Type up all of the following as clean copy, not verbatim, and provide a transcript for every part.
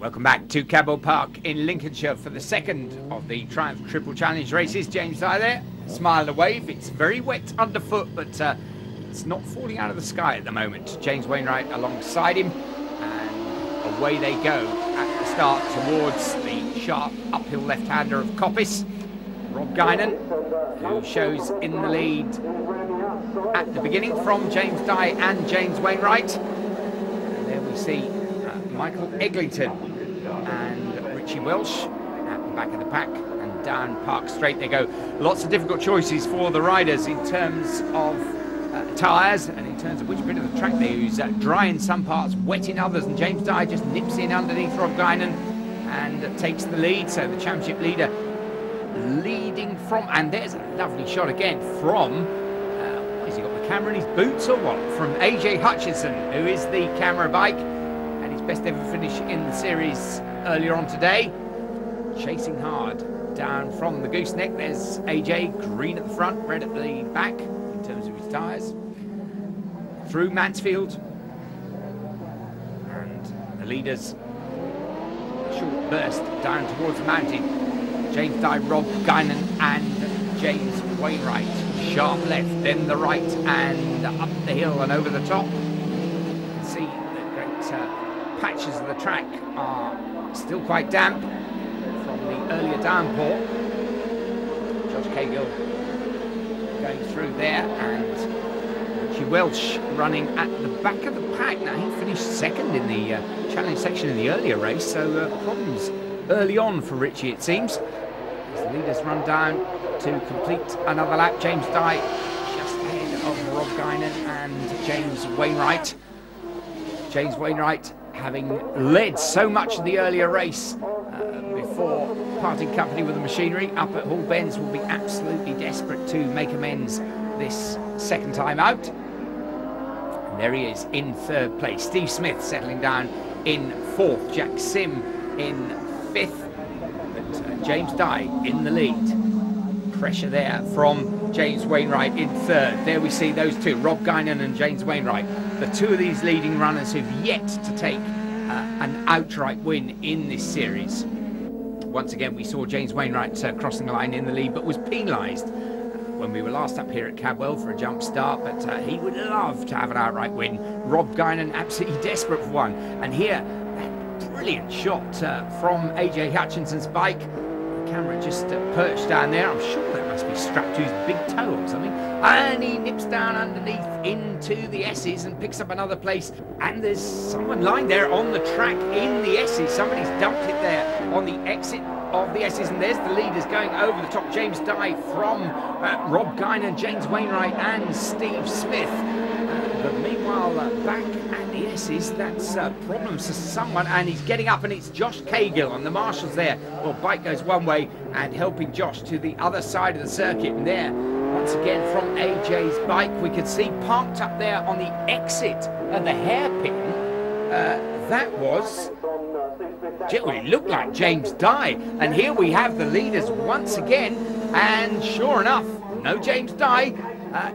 Welcome back to Cadwell Park in Lincolnshire for the second of the Triumph Triple Challenge races. James Dye there, smile and a wave. It's very wet underfoot, but it's not falling out of the sky at the moment. James Wainwright alongside him, and away they go at the start towards the sharp uphill left-hander of Coppice. Rob Guinan, who shows in the lead at the beginning from James Dye and James Wainwright. And there we see Michael Eglinton and Richie Welsh at the back of the pack, and down Park Straight they go. Lots of difficult choices for the riders in terms of tyres and in terms of which bit of the track they use. Dry in some parts, wet in others, and James Dye just nips in underneath Rob Guinan and takes the lead. So the championship leader leading from, and there's a lovely shot again from, has he got the camera in his boots or what? From AJ Hutchinson, who is the camera bike, and his best ever finish in the series earlier on today. Chasing hard down from the gooseneck. There's AJ, green at the front, red at the back in terms of his tyres. Through Mansfield, and the leaders, a short burst down towards the mountain. James Dye, Rob Guinan and James Wainwright. Sharp left, then the right, and up the hill and over the top. You can see the great patches of the track are still quite damp from the earlier downpour. Josh Cahill going through there, and Richie Welsh running at the back of the pack. Now, he finished second in the challenge section in the earlier race, so problems early on for Richie, it seems. As the leaders run down to complete another lap. James Dye just ahead of Rob Guinan and James Wainwright. James Wainwright having led so much of the earlier race before parting company with the machinery up at Hall Bends, will be absolutely desperate to make amends this second time out. And there he is in third place. Steve Smith settling down in fourth. Jack Sim in fifth. But James Dye in the lead. Pressure there from James Wainwright in third. There we see those two, Rob Guinan and James Wainwright, the two of these leading runners who've yet to take an outright win in this series. Once again, we saw James Wainwright crossing the line in the lead, but was penalised when we were last up here at Cadwell for a jump start, but he would love to have an outright win. Rob Guinan absolutely desperate for one. And here, that brilliant shot from AJ Hutchinson's bike. The camera just perched down there. I'm sure that must be strapped to his big toe or something. And he nips down underneath into the S's and picks up another place. And there's someone lying there on the track in the S's. Somebody's dumped it there on the exit of the S's, and there's the leaders going over the top. James Dye from Rob Guinan, James Wainwright and Steve Smith. But meanwhile, back at the S's, that's problems for someone, and he's getting up, and it's Josh Cahill, and the marshals there. Well, bike goes one way and helping Josh to the other side of the circuit. And there, once again, from AJ's bike, we could see parked up there on the exit of the hairpin. That was... it looked like James Dye, and here we have the leaders once again, and sure enough, no James Dye,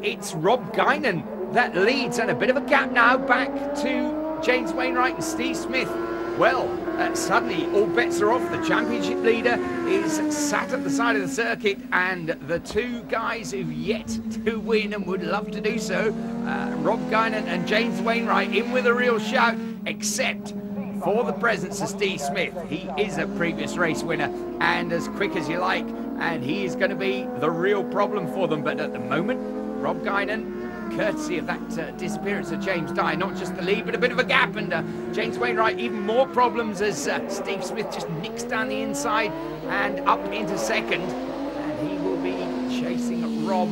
it's Rob Guinan that leads, and a bit of a gap now back to James Wainwright and Steve Smith. Well, suddenly all bets are off. The championship leader is sat at the side of the circuit, and the two guys who've yet to win and would love to do so, Rob Guinan and James Wainwright, in with a real shout, except for the presence of Steve Smith. He is a previous race winner and as quick as you like, and he is going to be the real problem for them. But at the moment, Rob Guinan, courtesy of that disappearance of James Dye, not just the lead, but a bit of a gap, and James Wainwright even more problems as Steve Smith just nicks down the inside and up into second, and he will be chasing Rob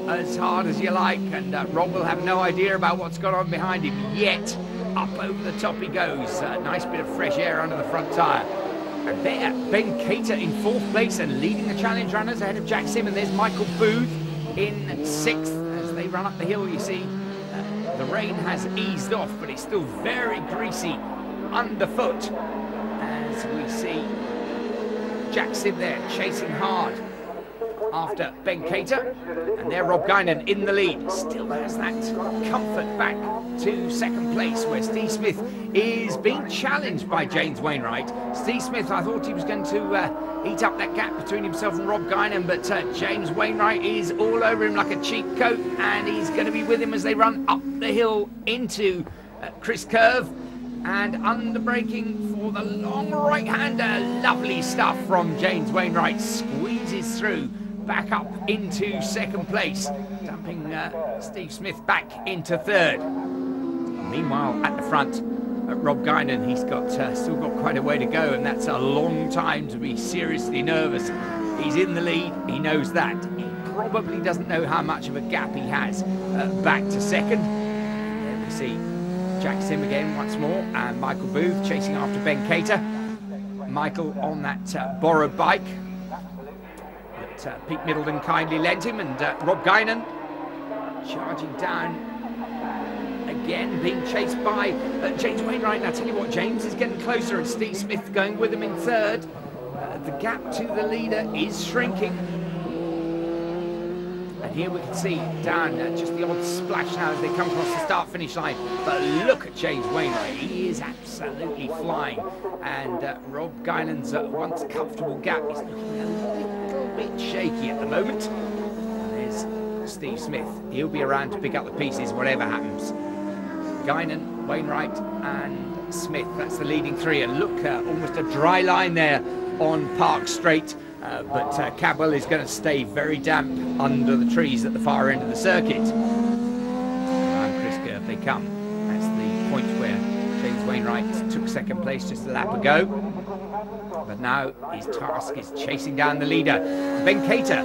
as hard as you like, and Rob will have no idea about what's gone on behind him yet. Up over the top he goes. Nice bit of fresh air under the front tyre. And there, Ben Cater in fourth place and leading the challenge runners ahead of Jack Sim. And there's Michael Booth in sixth as they run up the hill. You see, the rain has eased off, but it's still very greasy underfoot. As we see Jack Sim there chasing hard. after Ben Cater. And there Rob Guinan in the lead. Still has that comfort back to second place, where Steve Smith is being challenged by James Wainwright. Steve Smith, I thought he was going to eat up that gap between himself and Rob Guinan, but James Wainwright is all over him like a cheap coat, and he's going to be with him as they run up the hill into Chris Curve. And under-braking for the long right-hander. Lovely stuff from James Wainwright. Squeezes through back up into second place, dumping Steve Smith back into third. Meanwhile, at the front, Rob Guinan, he's got still got quite a way to go, and that's a long time to be seriously nervous. He's in the lead, he knows that. He probably doesn't know how much of a gap he has back to second. And there we see Jack Sim again once more, and Michael Booth chasing after Ben Cater. Michael on that borrowed bike that Pete Middleton kindly lent him, and Rob Guinan charging down again, being chased by James Wainwright. And I tell you what, James is getting closer, and Steve Smith going with him in third. The gap to the leader is shrinking. And here we can see down just the odd splash now as they come across the start-finish line. But look at James Wainwright, he is absolutely flying. And Rob Guinan's once comfortable gap is looking a little bit shaky at the moment. And there's Steve Smith. He'll be around to pick up the pieces, whatever happens. Guinan, Wainwright and Smith, that's the leading three. And look, almost a dry line there on Park Straight. But Cadwell is going to stay very damp under the trees at the far end of the circuit. Around Chris Curve they come. That's the point where James Wainwright took second place just a lap ago. But now his task is chasing down the leader. Ben Cater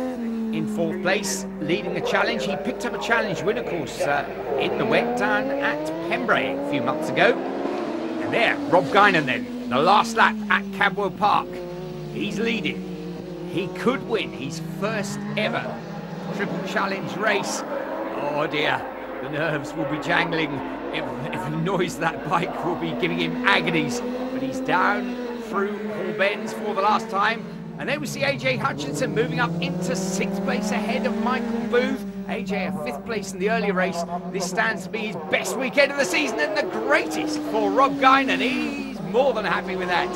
in fourth place, leading a challenge. He picked up a challenge win, of course, in the wet down at Pembrey a few months ago. And there, Rob Guinan then, the last lap at Cadwell Park. He's leading. He could win his first ever triple challenge race. Oh dear, the nerves will be jangling. Every noise that bike will be giving him agonies. But he's down through Hall Bends for the last time. And then we see AJ Hutchinson moving up into sixth place ahead of Michael Booth. AJ a fifth place in the earlier race. This stands to be his best weekend of the season and the greatest for Rob Guinan. He's more than happy with that.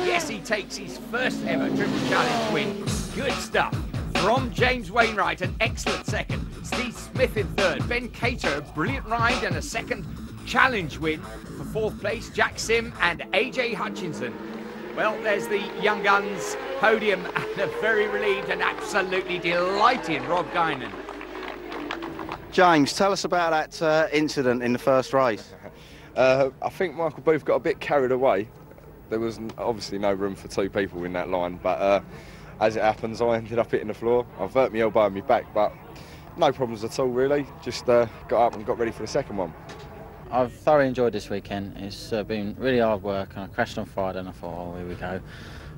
Yes, he takes his first ever triple challenge win. Good stuff from James Wainwright, an excellent second. Steve Smith in third. Ben Cater, a brilliant ride and a second challenge win. For fourth place, Jack Sim and AJ Hutchinson. Well, there's the Young Guns podium, and a very relieved and absolutely delighted Rob Guinan. James, tell us about that incident in the first race. I think Michael Booth got a bit carried away. There was obviously no room for two people in that line, but as it happens, I ended up hitting the floor. I've hurt my elbow and my back, but no problems at all, really. Just got up and got ready for the second one. I've thoroughly enjoyed this weekend. It's been really hard work, and I crashed on Friday and I thought, oh, here we go.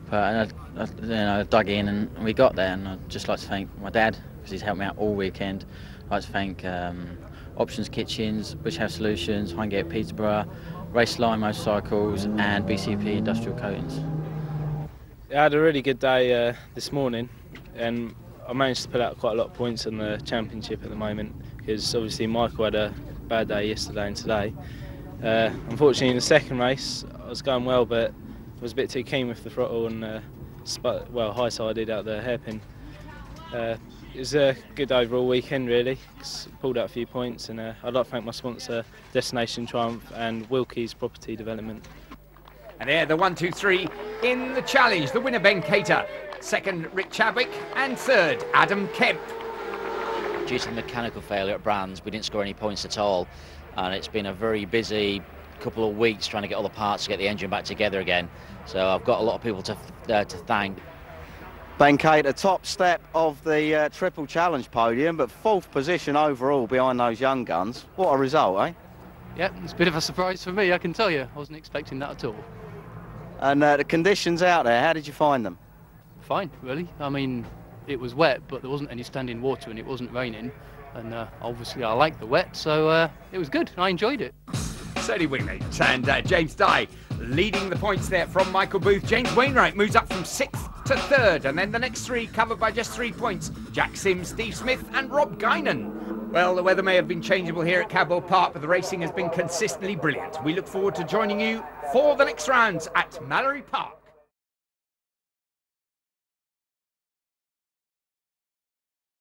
But I dug in and we got there, and I'd just like to thank my dad, because he's helped me out all weekend. I'd like to thank Options Kitchens, Bush House Solutions, Highgate Peterborough, Race Line Motorcycles and BCP Industrial Coatings. I had a really good day this morning, and I managed to put out quite a lot of points in the championship at the moment, because obviously Michael had a bad day yesterday and today. Unfortunately in the second race I was going well, but I was a bit too keen with the throttle and high-sided out the hairpin. It was a good overall weekend, really. Pulled out a few points, and I'd like to thank my sponsor, Destination Triumph, and Wilkie's Property Development. And there, the 1, 2, 3 in the challenge. The winner, Ben Cater. Second, Rick Chadwick. And third, Adam Kemp. Due to the mechanical failure at Brands, we didn't score any points at all. And it's been a very busy couple of weeks trying to get all the parts to get the engine back together again. So I've got a lot of people to thank. Ben Cater, top step of the triple challenge podium, but fourth position overall behind those young guns. What a result, eh? Yeah, it's a bit of a surprise for me, I can tell you. I wasn't expecting that at all. And the conditions out there, how did you find them? Fine, really. I mean, it was wet, but there wasn't any standing water and it wasn't raining. And obviously I like the wet, so it was good. I enjoyed it. Certainly, Wingley and James Dye leading the points there from Michael Booth. James Wainwright moves up from 6th to 3rd, and then the next three covered by just 3 points. Jack Sims, Steve Smith and Rob Guinan. Well, the weather may have been changeable here at Cadwell Park, but the racing has been consistently brilliant. We look forward to joining you for the next rounds at Mallory Park.